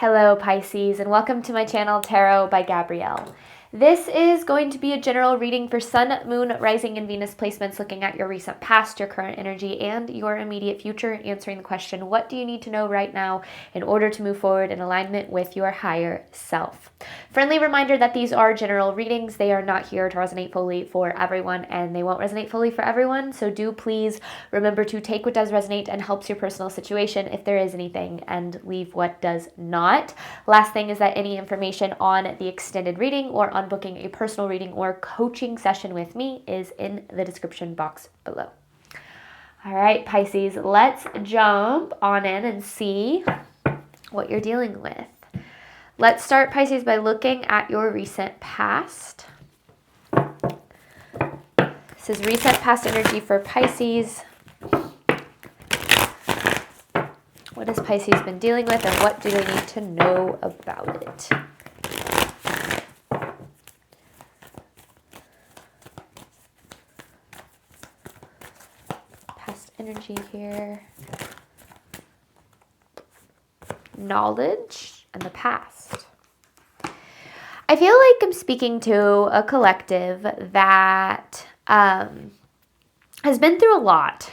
Hello Pisces, and welcome to my channel Tarot by Gabrielle. This is going to be a general reading for Sun, Moon, Rising, and Venus placements, looking at your recent past, your current energy, and your immediate future, answering the question, what do you need to know right now in order to move forward in alignment with your higher self? Friendly reminder that these are general readings. They are not here to resonate fully for everyone, and they won't resonate fully for everyone, so do please remember to take what does resonate and helps your personal situation, if there is anything, and leave what does not. Last thing is that any information on the extended reading or on booking a personal reading or coaching session with me is in the description box below. All right, Pisces, let's jump on in and see what you're dealing with. Let's start, Pisces, by looking at your recent past. This is recent past energy for Pisces. What has Pisces been dealing with, and what do they need to know about it? Past energy here. Knowledge and the past. I feel like I'm speaking to a collective that has been through a lot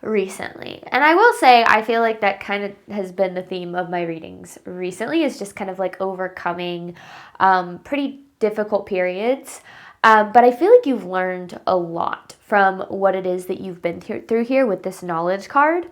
recently. And I will say, I feel like that kind of has been the theme of my readings recently, is just kind of like overcoming pretty difficult periods. But I feel like you've learned a lot from what it is that you've been through here with this knowledge card.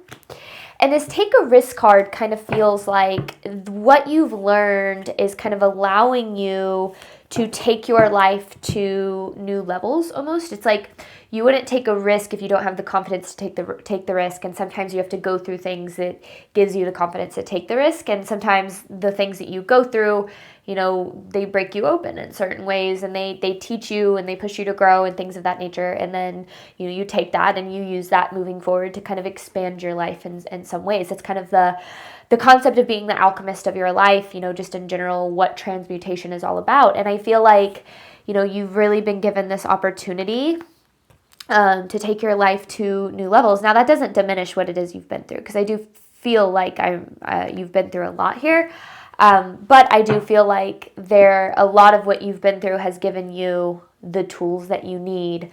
And this take a risk card kind of feels like what you've learned is kind of allowing you to take your life to new levels almost. It's like you wouldn't take a risk if you don't have the confidence to take the risk. And sometimes you have to go through things that gives you the confidence to take the risk. And sometimes the things that you go through, you know, they break you open in certain ways, and they teach you and they push you to grow and things of that nature. And then, you know, you take that and you use that moving forward to kind of expand your life in some ways. It's kind of the concept of being the alchemist of your life, you know, just in general, what transmutation is all about. And I feel like, you know, you've really been given this opportunity to take your life to new levels. Now, that doesn't diminish what it is you've been through, because I do feel like you've been through a lot here. But I do feel like a lot of what you've been through has given you the tools that you need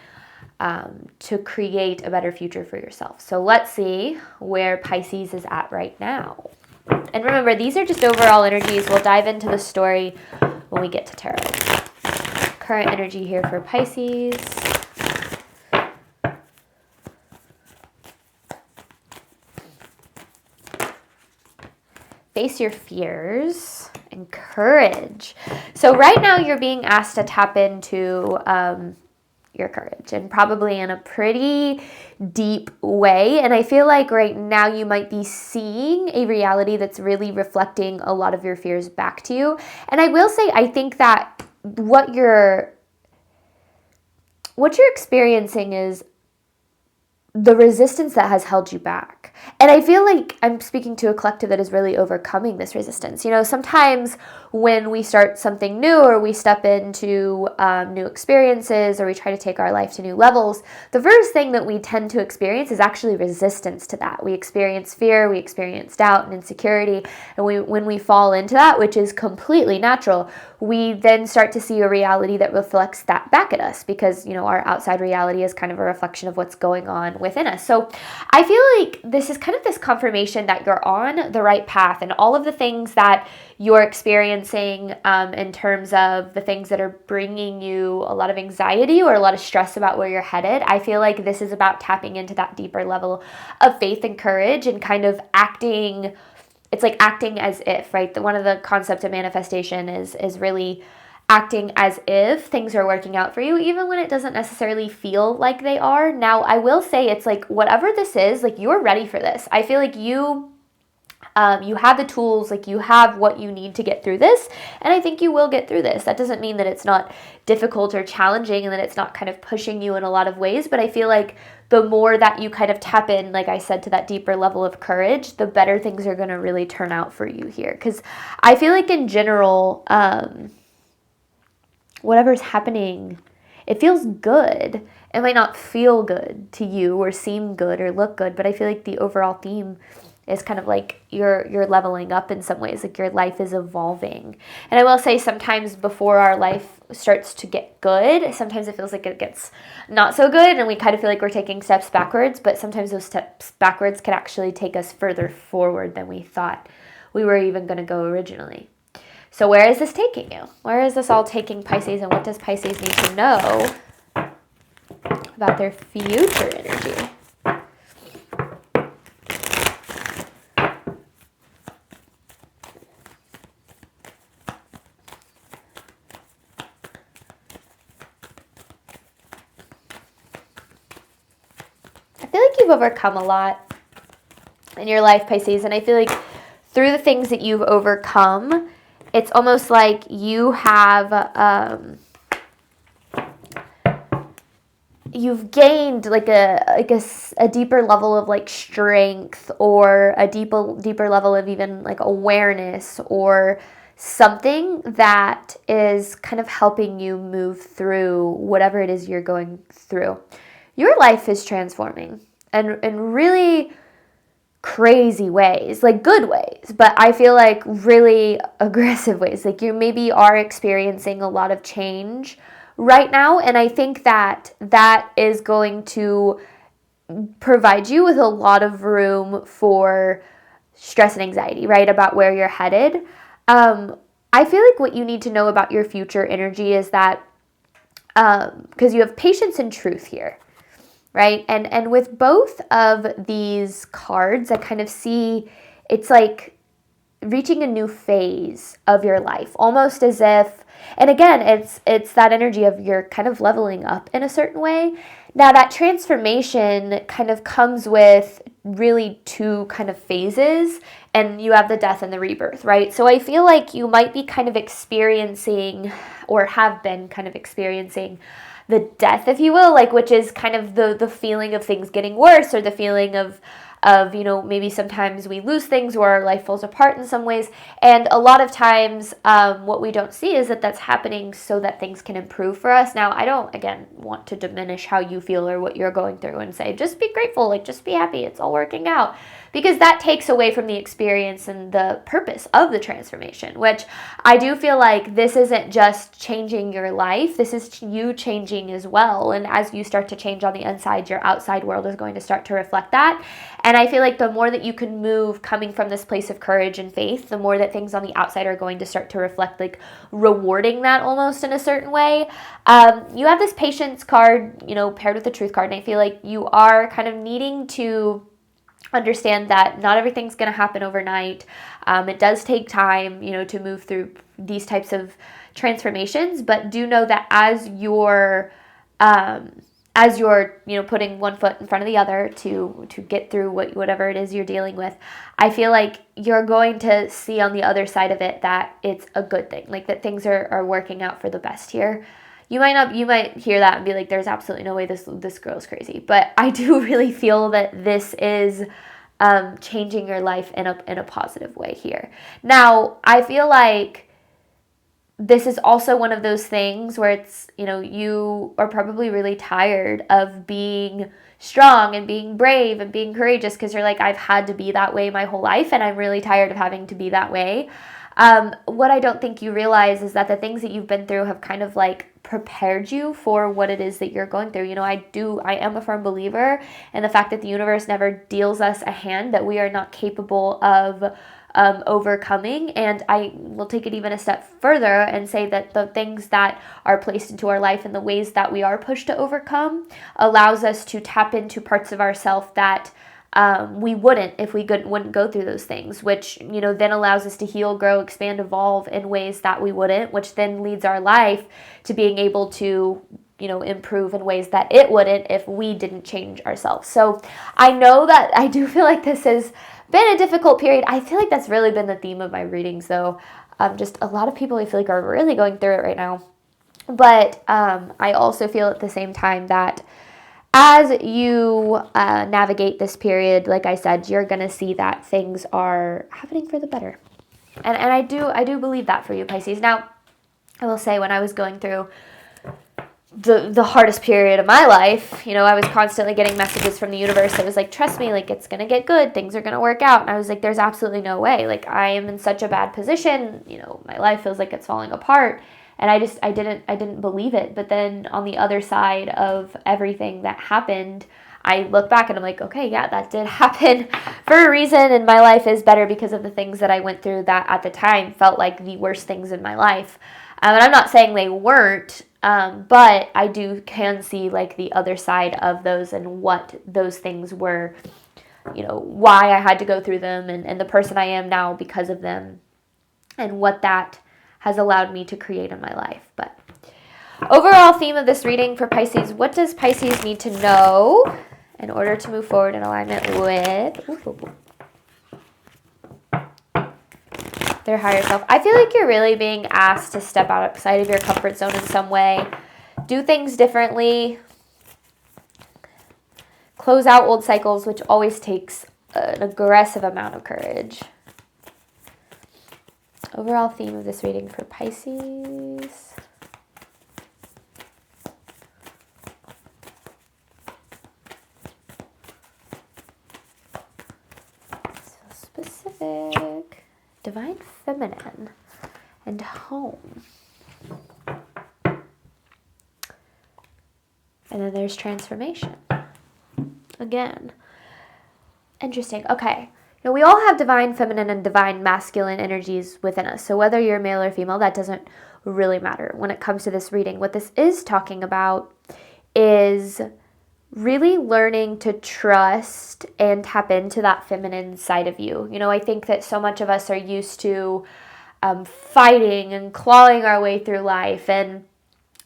to create a better future for yourself. So let's see where Pisces is at right now. And remember, these are just overall energies. We'll dive into the story when we get to tarot. Current energy here for Pisces. Face your fears and courage. So right now you're being asked to tap into your courage, and probably in a pretty deep way. And I feel like right now you might be seeing a reality that's really reflecting a lot of your fears back to you. And I will say, I think that what you're experiencing is the resistance that has held you back. And I feel like I'm speaking to a collective that is really overcoming this resistance. You know, sometimes when we start something new, or we step into new experiences, or we try to take our life to new levels, the first thing that we tend to experience is actually resistance to that. We experience fear, we experience doubt and insecurity. And when we fall into that, which is completely natural, we then start to see a reality that reflects that back at us, because, you know, our outside reality is kind of a reflection of what's going on within us. So I feel like this is kind of this confirmation that you're on the right path, and all of the things that you're experiencing in terms of the things that are bringing you a lot of anxiety or a lot of stress about where you're headed. I feel like this is about tapping into that deeper level of faith and courage, and kind of acting. It's like acting as if, right? One of the concepts of manifestation is really acting as if things are working out for you, even when it doesn't necessarily feel like they are. Now, I will say, it's like, whatever this is, like, you're ready for this. I feel like you have the tools, like, you have what you need to get through this, and I think you will get through this. That doesn't mean that it's not difficult or challenging, and that it's not kind of pushing you in a lot of ways, but I feel like the more that you kind of tap in, like I said, to that deeper level of courage, the better things are going to really turn out for you here. Because I feel like in general, whatever's happening, it feels good. It might not feel good to you or seem good or look good, but I feel like the overall theme is kind of like you're leveling up in some ways, like your life is evolving. And I will say sometimes before our life starts to get good, sometimes it feels like it gets not so good and we kind of feel like we're taking steps backwards, but sometimes those steps backwards can actually take us further forward than we thought we were even going to go originally. So where is this taking you? Where is this all taking Pisces, and what does Pisces need to know about their future energy? I feel like you've overcome a lot in your life, Pisces, and I feel like through the things that you've overcome, it's almost like you have you've gained like a deeper level of like strength, or a deeper level of even like awareness, or something that is kind of helping you move through whatever it is you're going through. Your life is transforming and in really crazy ways, like good ways, but I feel like really aggressive ways. Like you maybe are experiencing a lot of change right now, and I think that is going to provide you with a lot of room for stress and anxiety, right, about where you're headed. I feel like what you need to know about your future energy is that because you have patience and truth here, right? And with both of these cards, I kind of see it's like reaching a new phase of your life, almost as if, and again, it's that energy of you're kind of leveling up in a certain way. Now that transformation kind of comes with really two kind of phases, and you have the death and the rebirth, right? So I feel like you might be kind of experiencing, or have been kind of experiencing, the death, if you will, like, which is kind of the feeling of things getting worse, or the feeling of, you know, maybe sometimes we lose things or our life falls apart in some ways. And a lot of times what we don't see is that that's happening so that things can improve for us. Now, I don't, again, want to diminish how you feel or what you're going through and say, just be grateful, like, just be happy, it's all working out. Because that takes away from the experience and the purpose of the transformation, which I do feel like this isn't just changing your life, this is you changing as well. And as you start to change on the inside, your outside world is going to start to reflect that. And I feel like the more that you can move coming from this place of courage and faith, the more that things on the outside are going to start to reflect, like rewarding that almost in a certain way. You have this patience card, you know, paired with the truth card. And I feel like you are kind of needing to understand that not everything's going to happen overnight. It does take time, you know, to move through these types of transformations, but do know that as you're, you know, putting one foot in front of the other to get through whatever it is you're dealing with, I feel like you're going to see on the other side of it that it's a good thing, like that things are working out for the best here. You might hear that and be like, there's absolutely no way this girl's crazy. But I do really feel that this is changing your life in a positive way here. Now, I feel like this is also one of those things where it's, you know, you are probably really tired of being strong and being brave and being courageous, because you're like, I've had to be that way my whole life and I'm really tired of having to be that way. What I don't think you realize is that the things that you've been through have kind of like prepared you for what it is that you're going through. You know, I am a firm believer in the fact that the universe never deals us a hand that we are not capable of overcoming. And I will take it even a step further and say that the things that are placed into our life and the ways that we are pushed to overcome allows us to tap into parts of ourselves that we wouldn't if we wouldn't go through those things, which, you know, then allows us to heal, grow, expand, evolve in ways that we wouldn't, which then leads our life to being able to, you know, improve in ways that it wouldn't if we didn't change ourselves. So I know that I do feel like this has been a difficult period. I feel like that's really been the theme of my readings, though. Just a lot of people I feel like are really going through it right now. But I also feel at the same time that as you navigate this period, like I said, you're going to see that things are happening for the better. And I do believe that for you, Pisces. Now, I will say when I was going through the hardest period of my life. You know, I was constantly getting messages from the universe that was like, trust me, like, it's going to get good. Things are going to work out. And I was like, there's absolutely no way. Like, I am in such a bad position. You know, my life feels like it's falling apart. And I didn't believe it. But then on the other side of everything that happened, I look back and I'm like, okay, yeah, that did happen for a reason. And my life is better because of the things that I went through that at the time felt like the worst things in my life. And I'm not saying they weren't, but I can see like the other side of those and what those things were, you know, why I had to go through them and the person I am now because of them and what that has allowed me to create in my life. But overall theme of this reading for Pisces, what does Pisces need to know in order to move forward in alignment with their higher self? I feel like you're really being asked to step outside of your comfort zone in some way, do things differently, close out old cycles, which always takes an aggressive amount of courage. Overall theme of this reading for Pisces. So specific. Divine Feminine and home. And then there's transformation. Again. Interesting. Okay. Now we all have divine feminine and divine masculine energies within us. So whether you're male or female, that doesn't really matter when it comes to this reading. What this is talking about is really learning to trust and tap into that feminine side of you. You know, I think that so much of us are used to fighting and clawing our way through life, and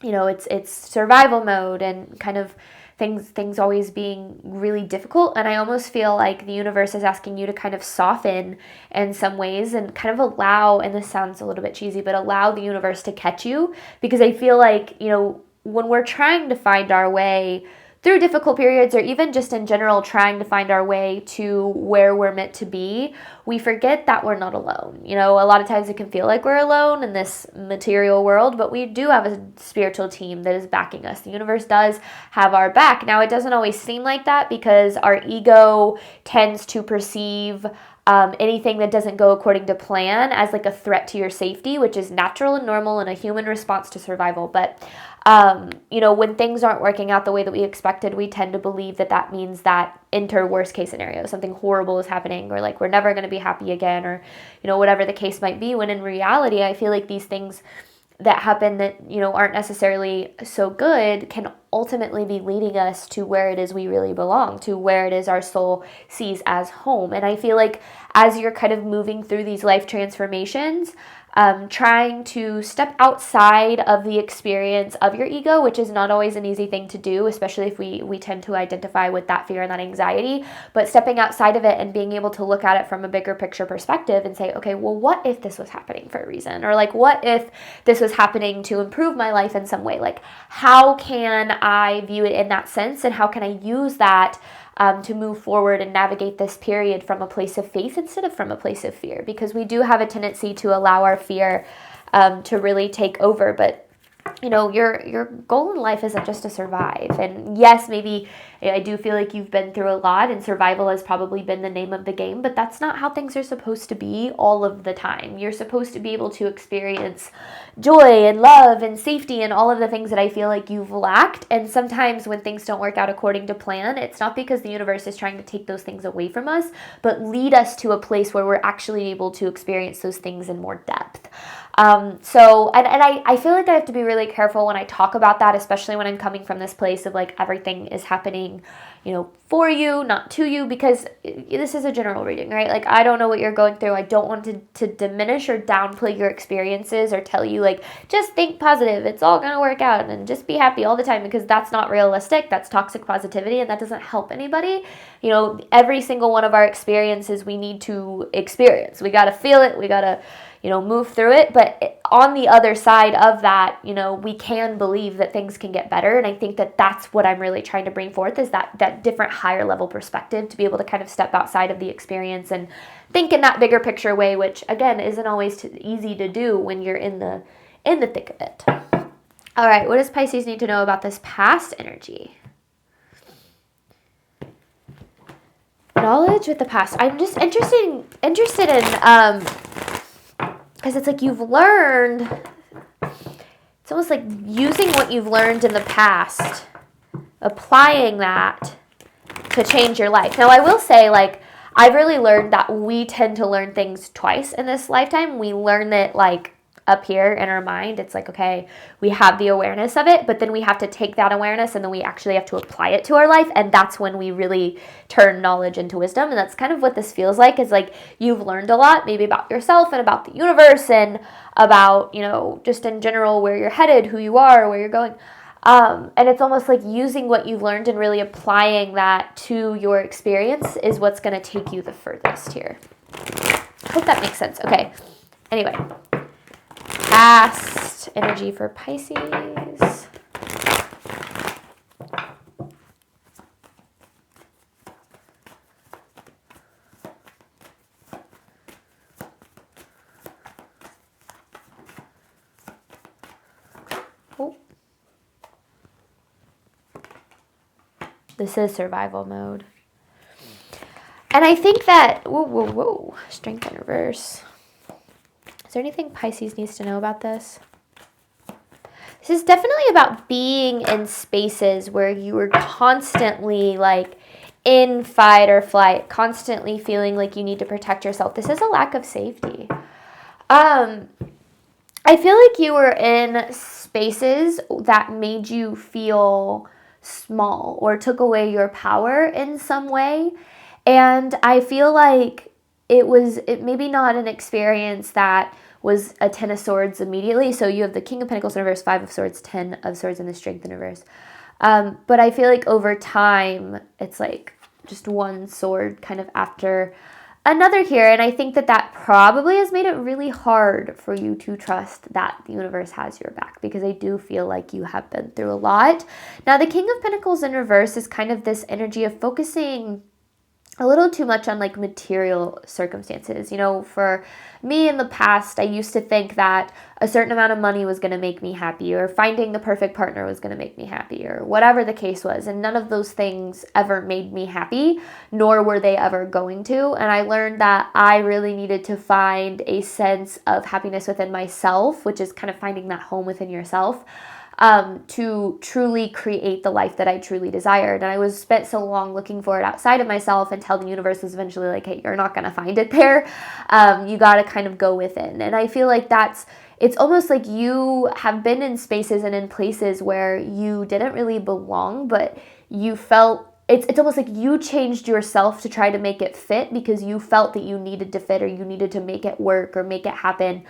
you know, it's survival mode and kind of things always being really difficult. And I almost feel like the universe is asking you to kind of soften in some ways and kind of allow, and this sounds a little bit cheesy, but allow the universe to catch you, because I feel like, you know, when we're trying to find our way through difficult periods, or even just in general trying to find our way to where we're meant to be, we forget that we're not alone. You know, a lot of times it can feel like we're alone in this material world, but we do have a spiritual team that is backing us. The universe does have our back. Now, it doesn't always seem like that because our ego tends to perceive anything that doesn't go according to plan as like a threat to your safety, which is natural and normal and a human response to survival. But you know, when things aren't working out the way that we expected, we tend to believe that that means that enter worst case scenario, something horrible is happening, or like we're never going to be happy again, or, you know, whatever the case might be. When in reality, I feel like these things that happen that, you know, aren't necessarily so good can ultimately be leading us to where it is we really belong, to where it is our soul sees as home. And I feel like as you're kind of moving through these life transformations, trying to step outside of the experience of your ego, which is not always an easy thing to do, especially if we tend to identify with that fear and that anxiety, but stepping outside of it and being able to look at it from a bigger picture perspective and say, okay, well, what if this was happening for a reason? Or like, what if this was happening to improve my life in some way? Like, how can I view it in that sense? And how can I use that to move forward and navigate this period from a place of faith instead of from a place of fear? Because we do have a tendency to allow our fear to really take over. But, you know, your goal in life isn't just to survive. And yes, maybe I do feel like you've been through a lot and survival has probably been the name of the game, but that's not how things are supposed to be all of the time. You're supposed to be able to experience joy and love and safety and all of the things that I feel like you've lacked. And sometimes when things don't work out according to plan, it's not because the universe is trying to take those things away from us, but lead us to a place where we're actually able to experience those things in more depth. I feel like I have to be really careful when I talk about that, especially when I'm coming from this place of like everything is happening, you know, for you, not to you, because this is a general reading, right? Like, I don't know what you're going through. I don't want to diminish or downplay your experiences or tell you like, just think positive, it's all going to work out and just be happy all the time, because that's not realistic. That's toxic positivity and that doesn't help anybody. You know, every single one of our experiences we need to experience. We got to feel it. We got to, you know, move through it. But on the other side of that, you know, we can believe that things can get better. And I think that that's what I'm really trying to bring forth, is that different higher level perspective, to be able to kind of step outside of the experience and think in that bigger picture way, which again, isn't always easy to do when you're in the thick of it. All right, what does Pisces need to know about this past energy? Knowledge with the past. I'm just interested in because it's like you've learned, it's almost like using what you've learned in the past, applying that to change your life. Now, I will say, like, I've really learned that we tend to learn things twice in this lifetime. We learn it, like, up here in our mind. It's like, okay, we have the awareness of it, but then we have to take that awareness and then we actually have to apply it to our life. And that's when we really turn knowledge into wisdom. And that's kind of what this feels like, is like you've learned a lot, maybe about yourself and about the universe and about, just in general, where you're headed, who you are, where you're going. And it's almost like using what you've learned and really applying that to your experience is what's going to take you the furthest here. I hope that makes sense. Okay. Anyway, past energy for Pisces. Oh. This is survival mode. And I think that, whoa, strength in reverse. Is there anything Pisces needs to know about this? This is definitely about being in spaces where you are constantly like in fight or flight, constantly feeling like you need to protect yourself. This is a lack of safety. I feel like you were in spaces that made you feel small or took away your power in some way. And I feel like it maybe not an experience that was a 10 of swords immediately. So you have the King of Pentacles in reverse, 5 of swords, 10 of swords, and the Strength in reverse. But I feel like over time, it's like just one sword kind of after another here. And I think that probably has made it really hard for you to trust that the universe has your back, because I do feel like you have been through a lot. Now, the King of Pentacles in reverse is kind of this energy of focusing a little too much on like material circumstances. For me in the past, I used to think that a certain amount of money was going to make me happy, or finding the perfect partner was going to make me happy, or whatever the case was. And none of those things ever made me happy, nor were they ever going to. And I learned that I really needed to find a sense of happiness within myself, which is kind of finding that home within yourself. To truly create the life that I truly desired. And I was spent so long looking for it outside of myself until the universe was eventually like, hey, you're not going to find it there. You got to kind of go within. And I feel like it's almost like you have been in spaces and in places where you didn't really belong, but you felt it's almost like you changed yourself to try to make it fit because you felt that you needed to fit, or you needed to make it work or make it happen.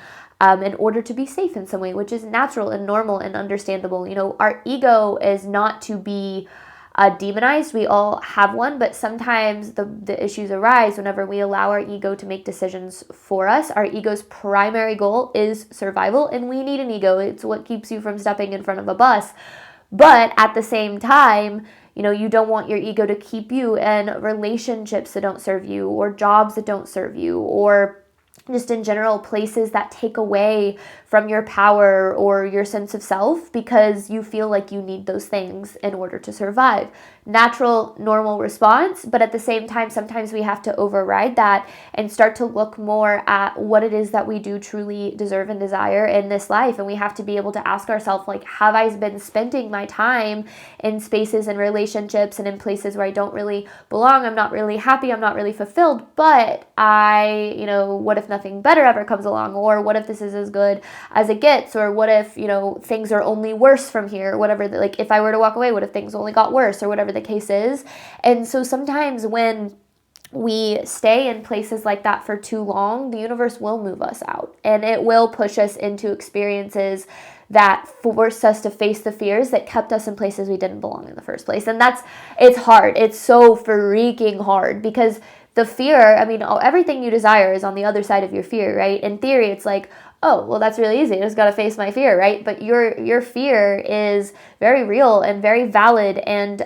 In order to be safe in some way, which is natural and normal and understandable. Our ego is not to be demonized. We all have one, but sometimes the issues arise whenever we allow our ego to make decisions for us. Our ego's primary goal is survival, and we need an ego. It's what keeps you from stepping in front of a bus. But at the same time, you don't want your ego to keep you in relationships that don't serve you, or jobs that don't serve you, or just in general, places that take away from your power or your sense of self because you feel like you need those things in order to survive. Natural, normal response, but at the same time, sometimes we have to override that and start to look more at what it is that we do truly deserve and desire in this life. And we have to be able to ask ourselves, like, have I been spending my time in spaces and relationships and in places where I don't really belong? I'm not really happy. I'm not really fulfilled, but what if nothing better ever comes along? Or what if this is as good as it gets? Or what if, things are only worse from here? Whatever, like if I were to walk away, what if things only got worse, or whatever the case is? And so sometimes when we stay in places like that for too long, the universe will move us out, and it will push us into experiences that force us to face the fears that kept us in places we didn't belong in the first place. And it's hard. It's so freaking hard, because the fear, everything you desire is on the other side of your fear, right? In theory, it's like, oh, well, that's really easy. I just got to face my fear, right? But your fear is very real and very valid. And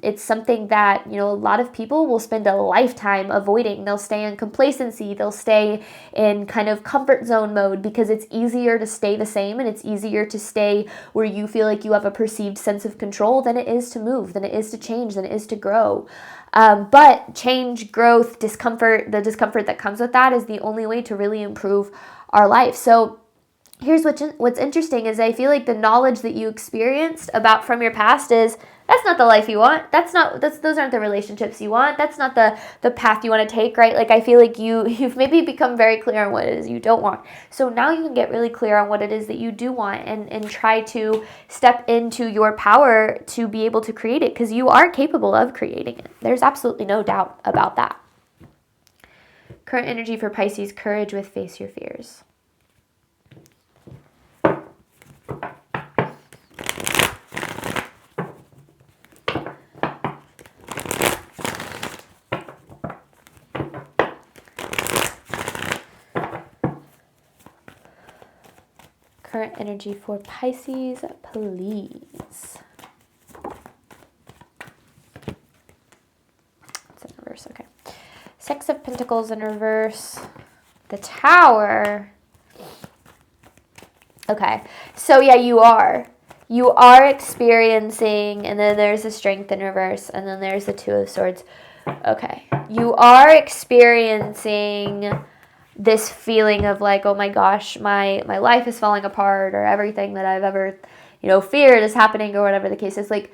it's something that, a lot of people will spend a lifetime avoiding. They'll stay in complacency. They'll stay in kind of comfort zone mode because it's easier to stay the same, and it's easier to stay where you feel like you have a perceived sense of control than it is to move, than it is to change, than it is to grow. But change, growth, discomfort, the discomfort that comes with that is the only way to really improve our life. So here's what's interesting is I feel like the knowledge that you experienced from your past is that's not the life you want. Those aren't the relationships you want. That's not the path you want to take, right? Like I feel like you've maybe become very clear on what it is you don't want. So now you can get really clear on what it is that you do want and try to step into your power to be able to create it, because you are capable of creating it. There's absolutely no doubt about that. Current energy for Pisces, courage with face your fears. Current energy for Pisces, please. It's in reverse, okay. Six of Pentacles in reverse. The Tower. Okay, so yeah, you are experiencing, and then there's the Strength in reverse, and then there's the Two of Swords. Okay, you are experiencing this feeling of like, oh my gosh, my life is falling apart, or everything that I've ever, feared is happening, or whatever the case is. Like,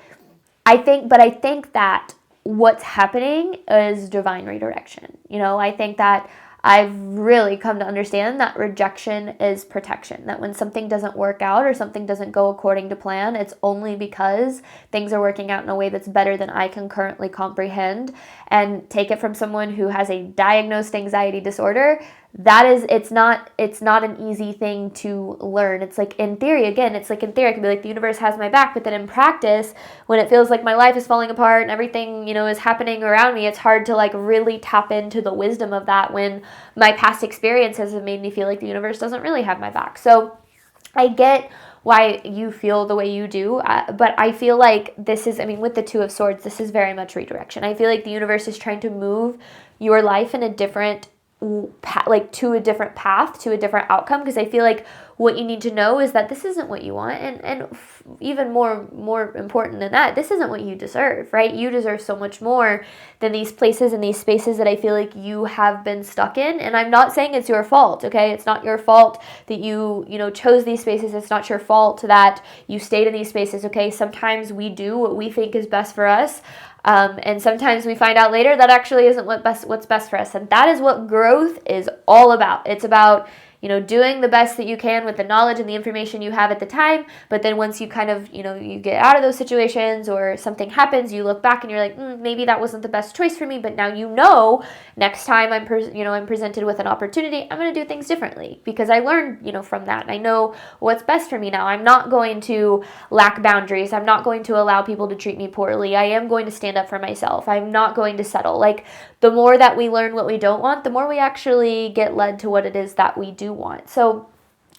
I think that what's happening is divine redirection. I think that I've really come to understand that rejection is protection. That when something doesn't work out or something doesn't go according to plan, it's only because things are working out in a way that's better than I can currently comprehend. And take it from someone who has a diagnosed anxiety disorder. It's not an easy thing to learn. It's like in theory, I can be like the universe has my back, but then in practice, when it feels like my life is falling apart and everything, is happening around me, it's hard to like really tap into the wisdom of that when my past experiences have made me feel like the universe doesn't really have my back. So I get why you feel the way you do, but I feel like this is, with the Two of Swords, this is very much redirection. I feel like the universe is trying to move your life in a different to a different path, to a different outcome, because I feel like what you need to know is that this isn't what you want, and even more important than that, this isn't what you deserve, right? You deserve so much more than these places and these spaces that I feel like you have been stuck in. And I'm not saying it's your fault, okay? It's not your fault that you chose these spaces. It's not your fault that you stayed in these spaces, okay? Sometimes we do what we think is best for us. And sometimes we find out later that actually isn't what's best for us. And that is what growth is all about. It's about, doing the best that you can with the knowledge and the information you have at the time. But then once you kind of, you get out of those situations or something happens, you look back and you're like, maybe that wasn't the best choice for me. But now next time I'm presented with an opportunity, I'm going to do things differently because I learned, from that. And I know what's best for me now. I'm not going to lack boundaries. I'm not going to allow people to treat me poorly. I am going to stand up for myself. I'm not going to settle. Like, the more that we learn what we don't want, the more we actually get led to what it is that we do want. So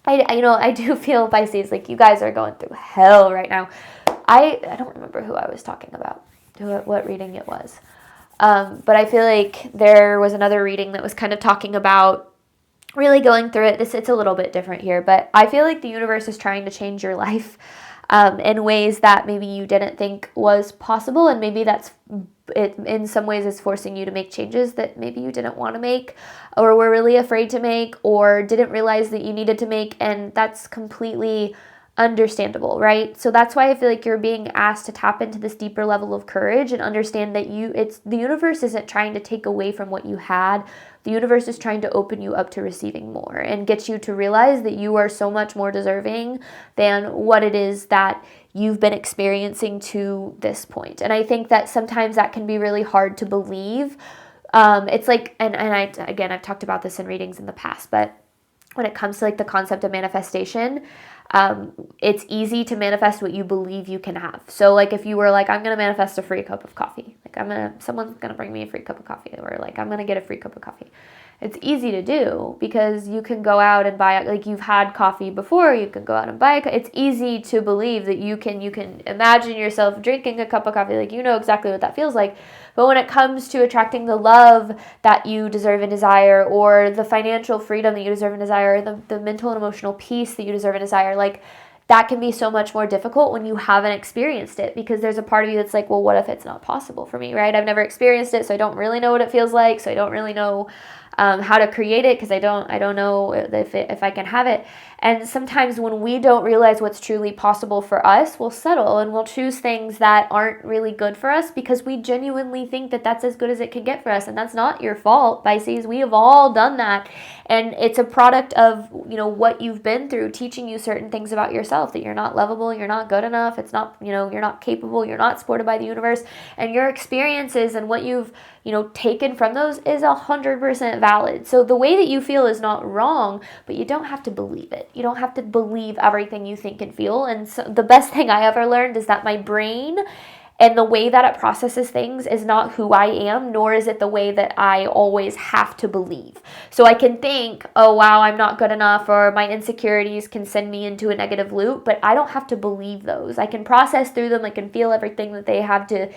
I do feel, Pisces, like you guys are going through hell right now. I don't remember who I was talking about, what reading it was. But I feel like there was another reading that was kind of talking about really going through it. It's a little bit different here, but I feel like the universe is trying to change your life in ways that maybe you didn't think was possible, and maybe that's it in some ways is forcing you to make changes that maybe you didn't want to make, or were really afraid to make, or didn't realize that you needed to make, and that's completely understandable, right? So that's why I feel like you're being asked to tap into this deeper level of courage and understand that the universe isn't trying to take away from what you had. The universe is trying to open you up to receiving more and get you to realize that you are so much more deserving than what it is that you've been experiencing to this point. And I think that sometimes that can be really hard to believe. It's like, I've talked about this in readings in the past, but when it comes to like the concept of manifestation, it's easy to manifest what you believe you can have. So like if you were like, I'm going to manifest a free cup of coffee, like someone's going to bring me a free cup of coffee, or like I'm going to get a free cup of coffee. It's easy to do because you can go out and buy, like you've had coffee before, you can go out and buy it. It's easy to believe that you can imagine yourself drinking a cup of coffee, like you know exactly what that feels like. But when it comes to attracting the love that you deserve and desire, or the financial freedom that you deserve and desire, or the mental and emotional peace that you deserve and desire, like that can be so much more difficult when you haven't experienced it, because there's a part of you that's like, well, what if it's not possible for me, right? I've never experienced it, so I don't really know what it feels like, so I don't really know how to create it, because I don't know if I can have it. And sometimes when we don't realize what's truly possible for us, we'll settle and we'll choose things that aren't really good for us because we genuinely think that that's as good as it can get for us. And that's not your fault, Pisces. We have all done that. And it's a product of, what you've been through, teaching you certain things about yourself, that you're not lovable, you're not good enough, it's not, you're not capable, you're not supported by the universe. And your experiences and what you've, taken from those is 100% valid. So the way that you feel is not wrong, but you don't have to believe it. You don't have to believe everything you think and feel. And so the best thing I ever learned is that my brain and the way that it processes things is not who I am, nor is it the way that I always have to believe. So I can think, oh, wow, I'm not good enough, or my insecurities can send me into a negative loop, but I don't have to believe those. I can process through them. I can feel everything that they have to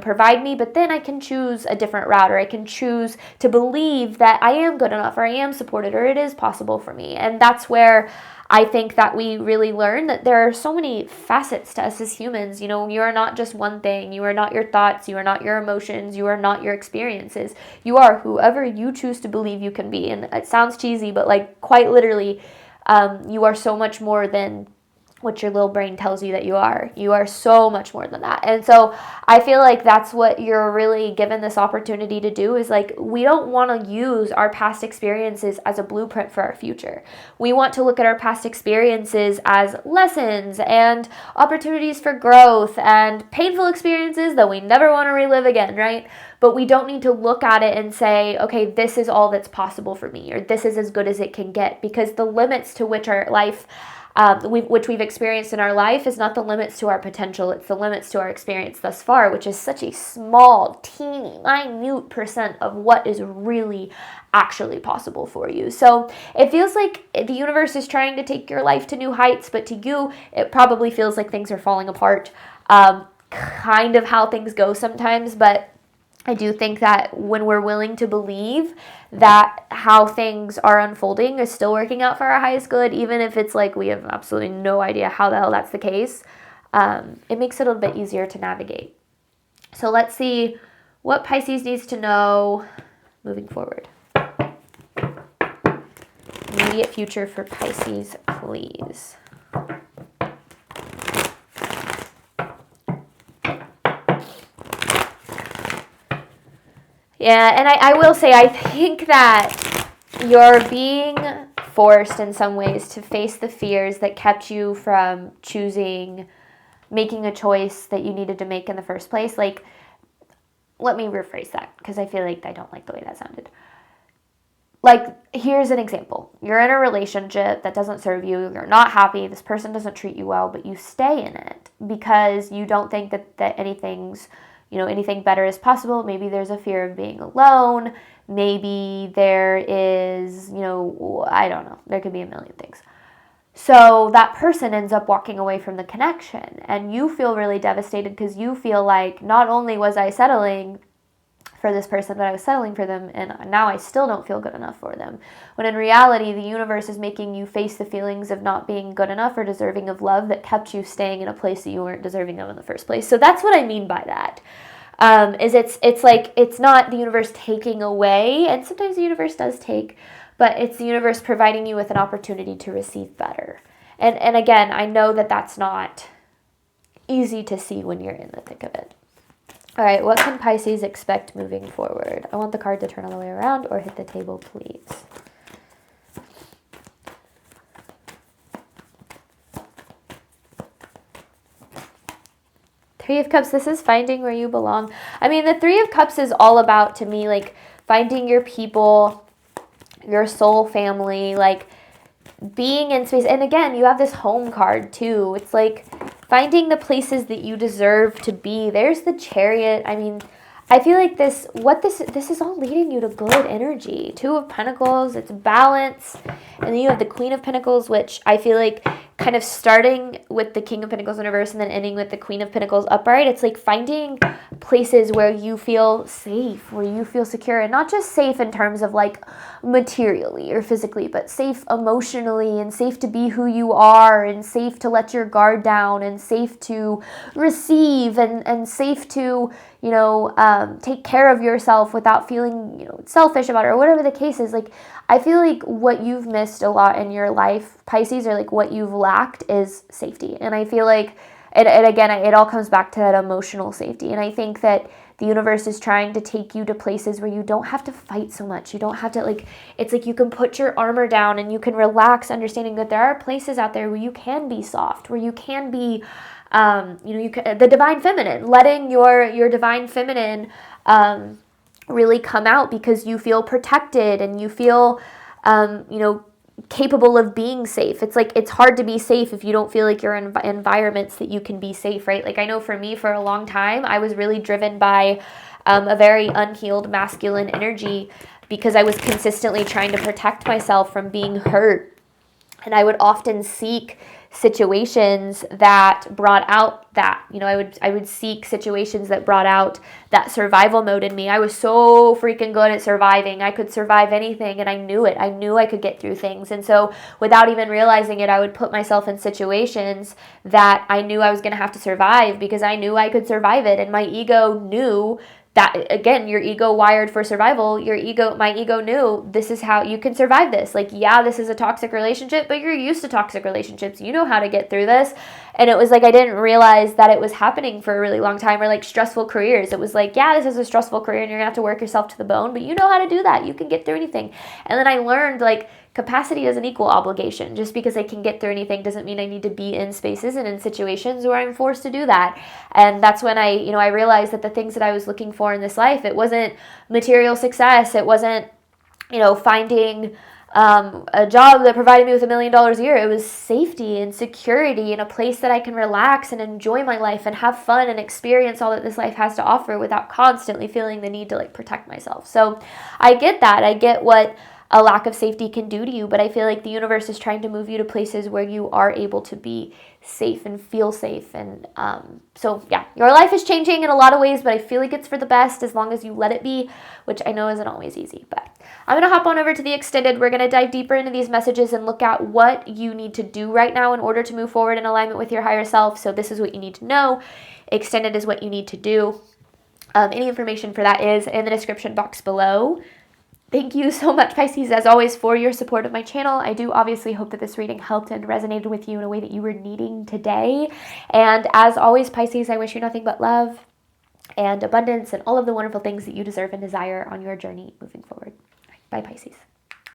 provide me, but then I can choose a different route, or I can choose to believe that I am good enough, or I am supported, or it is possible for me. And that's where I think that we really learn that there are so many facets to us as humans. You are not just one thing. You are not your thoughts. You are not your emotions. You are not your experiences. You are whoever you choose to believe you can be. And it sounds cheesy, but like quite literally, you are so much more than what your little brain tells you that you are. You are so much more than that. And so I feel like that's what you're really given this opportunity to do, is like, we don't want to use our past experiences as a blueprint for our future. We want to look at our past experiences as lessons and opportunities for growth and painful experiences that we never want to relive again, right? But we don't need to look at it and say, okay, this is all that's possible for me, or this is as good as it can get, because the limits to which our life which we've experienced in our life is not the limits to our potential. It's the limits to our experience thus far, which is such a small, teeny, minute % of what is really actually possible for you. So it feels like the universe is trying to take your life to new heights, but to you, it probably feels like things are falling apart. Kind of how things go sometimes, but I do think that when we're willing to believe that how things are unfolding is still working out for our highest good, even if it's like we have absolutely no idea how the hell that's the case, it makes it a little bit easier to navigate. So let's see what Pisces needs to know moving forward. Immediate future for Pisces, please. Yeah, and I will say, I think that you're being forced in some ways to face the fears that kept you from making a choice that you needed to make in the first place. Like, let me rephrase that, because I feel like I don't like the way that sounded. Like, here's an example. You're in a relationship that doesn't serve you. You're not happy. This person doesn't treat you well, but you stay in it because you don't think that anything better is possible. Maybe there's a fear of being alone. Maybe there is, I don't know. There could be a million things. So that person ends up walking away from the connection, and you feel really devastated because you feel like, not only was I settling for this person, but I was settling for them, and now I still don't feel good enough for them. When in reality, the universe is making you face the feelings of not being good enough or deserving of love that kept you staying in a place that you weren't deserving of in the first place. So that's what I mean by that. It's like, it's not the universe taking away, and sometimes the universe does take, but it's the universe providing you with an opportunity to receive better. And again, I know that that's not easy to see when you're in the thick of it. All right, what can Pisces expect moving forward? I want the card to turn all the way around or hit the table, please. Three of Cups, this is finding where you belong. I mean, the Three of Cups is all about, to me, like, finding your people, your soul family, like, being in space. And again, you have this home card, too. It's like finding the places that you deserve to be. There's the Chariot. I mean, I feel like this is all leading you to good energy. Two of Pentacles, it's balance. And then you have the Queen of Pentacles, which I feel like kind of starting with the King of Pentacles in reverse and then ending with the Queen of Pentacles upright. It's like finding places where you feel safe, where you feel secure, and not just safe in terms of like materially or physically, but safe emotionally, and safe to be who you are, and safe to let your guard down, and safe to receive, and safe to, you know, take care of yourself without feeling, you know, selfish about it, or whatever the case is. Like, I feel like what you've missed a lot in your life, Pisces, or like what you've lacked is safety. And I feel like, and again, it all comes back to that emotional safety. And I think that the universe is trying to take you to places where you don't have to fight so much. You don't have to, like, it's like you can put your armor down and you can relax, understanding that there are places out there where you can be soft, where you can be, you know, you can, the divine feminine, letting your divine feminine really come out, because you feel protected and you feel, you know, capable of being safe. It's like, it's hard to be safe if you don't feel like you're in environments that you can be safe, right? Like, I know for me, for a long time, I was really driven by a very unhealed masculine energy, because I was consistently trying to protect myself from being hurt. And I would often seek situations that brought out that, you know, I would seek situations that brought out that survival mode in me. I was so freaking good at surviving. I could survive anything, and I knew it. I knew I could get through things. And so without even realizing it, I would put myself in situations that I knew I was going to have to survive, because I knew I could survive it. And my ego knew that, again, your ego wired for survival. My ego knew this is how you can survive this. Like, yeah, this is a toxic relationship, but you're used to toxic relationships. You know how to get through this. And it was like, I didn't realize that it was happening for a really long time. Or like stressful careers. It was like, yeah, this is a stressful career and you're gonna have to work yourself to the bone, but you know how to do that. You can get through anything. And then I learned, like, capacity doesn't equal obligation. Just because I can get through anything doesn't mean I need to be in spaces and in situations where I'm forced to do that. And that's when I realized that the things that I was looking for in this life, it wasn't material success. It wasn't, you know, finding a job that provided me with $1 million a year. It was safety and security in a place that I can relax and enjoy my life and have fun and experience all that this life has to offer without constantly feeling the need to, like, protect myself. So I get that. I get what a lack of safety can do to you, but I feel like the universe is trying to move you to places where you are able to be safe and feel safe. And so yeah, your life is changing in a lot of ways, but I feel like it's for the best as long as you let it be, which I know isn't always easy. But I'm going to hop on over to the extended. We're going to dive deeper into these messages and look at what you need to do right now in order to move forward in alignment with your higher self. So this is what you need to know. Extended is what you need to do. Any information for that is in the description box below. Thank you so much, Pisces, as always, for your support of my channel. I do obviously hope that this reading helped and resonated with you in a way that you were needing today. And as always, Pisces, I wish you nothing but love and abundance and all of the wonderful things that you deserve and desire on your journey moving forward. Bye, Pisces.